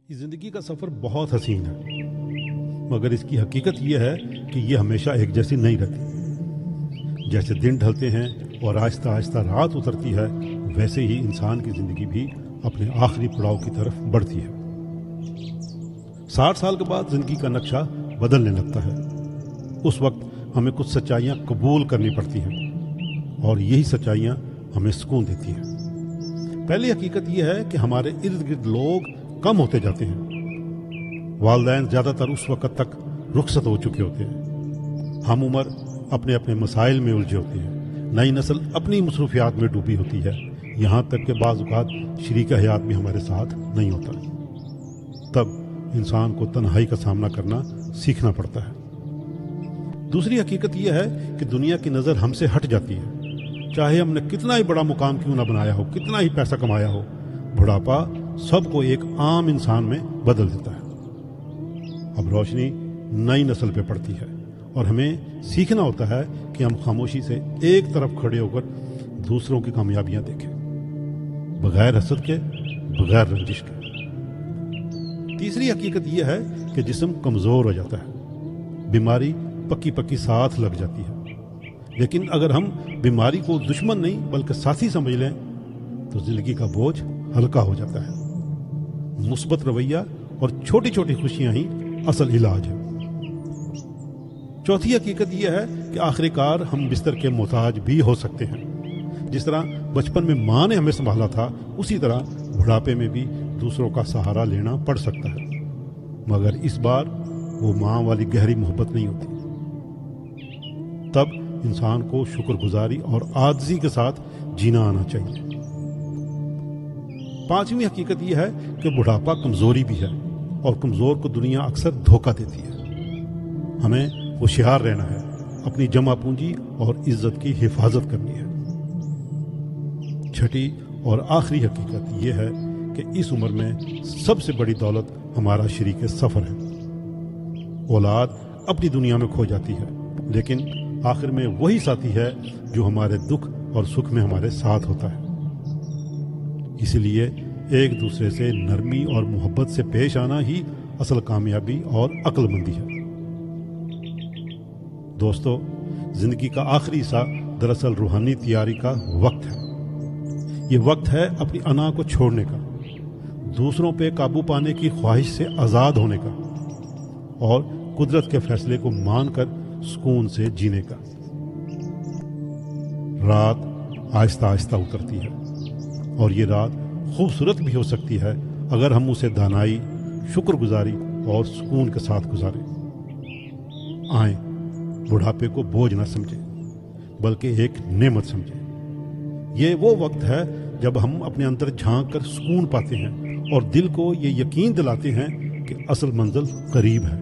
इस ज़िंदगी का सफ़र बहुत हसीन है, मगर इसकी हकीकत यह है कि ये हमेशा एक जैसी नहीं रहती। जैसे दिन ढलते हैं और आहिस्ता आहिस्ता रात उतरती है, वैसे ही इंसान की ज़िंदगी भी अपने आखिरी पड़ाव की तरफ बढ़ती है। 60 साल के बाद ज़िंदगी का नक्शा बदलने लगता है। उस वक्त हमें कुछ सच्चाइयाँ कबूल करनी पड़ती हैं और यही सच्चाइयाँ हमें सुकून देती हैं। पहली हकीकत यह है कि हमारे इर्द गिर्द लोग कम होते जाते हैं। वालिदैन ज़्यादातर उस वक़्त तक रुखसत हो चुके होते हैं। हम उम्र अपने अपने मसाइल में उलझे होते हैं। नई नस्ल अपनी मसरूफियात में डूबी होती है, यहाँ तक कि बाज़ औक़ात शरीक हयात भी हमारे साथ नहीं होता। तब इंसान को तन्हाई का सामना करना सीखना पड़ता है। दूसरी हकीकत यह है कि दुनिया की नज़र हमसे हट जाती है। चाहे हमने कितना ही बड़ा मुकाम क्यों ना बनाया हो, कितना ही पैसा कमाया हो, बुढ़ापा सबको एक आम इंसान में बदल देता है। अब रोशनी नई नस्ल पे पड़ती है और हमें सीखना होता है कि हम खामोशी से एक तरफ खड़े होकर दूसरों की कामयाबियां देखें, बगैर हसद के, बगैर रंजिश के। तीसरी हकीकत यह है कि जिस्म कमज़ोर हो जाता है, बीमारी पक्की पक्की साथ लग जाती है। लेकिन अगर हम बीमारी को दुश्मन नहीं बल्कि साथी समझ लें तो ज़िंदगी का बोझ हल्का हो जाता है। मुस्बत रवैया और छोटी छोटी खुशियां ही असल इलाज है। चौथी हकीकत यह है कि आखिरकार हम बिस्तर के मोहताज भी हो सकते हैं। जिस तरह बचपन में माँ ने हमें संभाला था, उसी तरह बुढ़ापे में भी दूसरों का सहारा लेना पड़ सकता है, मगर इस बार वो माँ वाली गहरी मोहब्बत नहीं होती। तब इंसान को शुक्रगुजारी और आजिज़ी के साथ जीना आना चाहिए। पांचवी हकीकत यह है कि बुढ़ापा कमजोरी भी है और कमजोर को दुनिया अक्सर धोखा देती है। हमें होशियार रहना है, अपनी जमा पूंजी और इज्जत की हिफाजत करनी है। छठी और आखिरी हकीकत यह है कि इस उम्र में सबसे बड़ी दौलत हमारा शरीक सफर है। औलाद अपनी दुनिया में खो जाती है, लेकिन आखिर में वही साथी है जो हमारे दुख और सुख में हमारे साथ होता है। इसलिए एक दूसरे से नरमी और मोहब्बत से पेश आना ही असल कामयाबी और अक्लमंदी है। दोस्तों, जिंदगी का आखिरी हिस्सा दरअसल रूहानी तैयारी का वक्त है। ये वक्त है अपनी अना को छोड़ने का, दूसरों पे काबू पाने की ख्वाहिश से आज़ाद होने का और कुदरत के फैसले को मानकर सुकून से जीने का। रात आहिस्ता आहिस्ता उतरती है और ये रात खूबसूरत भी हो सकती है अगर हम उसे दानाई, शुक्रगुजारी और सुकून के साथ गुजारें। आए, बुढ़ापे को बोझ ना समझें बल्कि एक नेमत समझें। ये वो वक्त है जब हम अपने अंदर झांक कर सुकून पाते हैं और दिल को ये यकीन दिलाते हैं कि असल मंजिल करीब है।